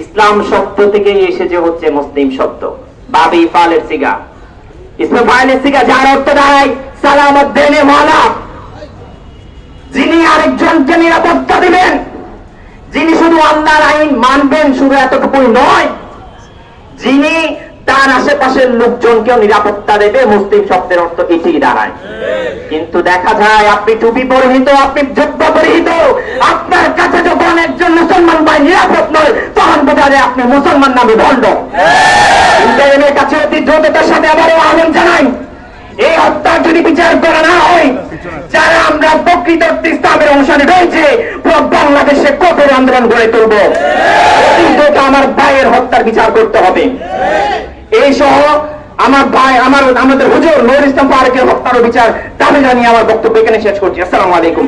ইসলাম শব্দ থেকে এসেছে হচ্ছে মুসলিম শব্দ, বাবি ফালের সিগা, ইসমে ফাইলের সিগা, যার অর্থ দাঁড়ায় সালামত দেনে ওয়ালা, যিনি আরেকজনকে নিরাপত্তা দিবেন, যিনি শুধু আল্লাহর আইন মানবেন, শুধু এতটুকুই নয়, যিনি তার আশেপাশের লোকজনকেও নিরাপত্তা দেবে, মুসলিম শব্দের অর্থ এটি দাঁড়ায়। কিন্তু দেখা যায় আপনি টুপি পরিহিত, আপনি জুব্বা পরিহিত, আপনার কাছে যখন একজন মুসলমান ভাই নিরাপদ নয়, তখন বোঝা যায় আপনি মুসলমান নামে ভণ্ড। এর কাছে অতি দ্রুততার সাথে আবারও আহ্বান জানাই, এই হত্যার যদি বিচার করা না হয়, যারা আমরা প্রকৃত ইসলামের অনুসারী রয়েছে, পুরো বাংলাদেশে কঠোর আন্দোলন গড়ে তুলব। আমার ভাইয়ের হত্যার বিচার করতে হবে। এই সহ আমার ভাই, আমাদের হুজুর নূর ইসলাম ফারুকের হত্যার বিচার দাবি জানিয়ে আমার বক্তব্য এখানে শেষ করছি। আসসালামু আলাইকুম।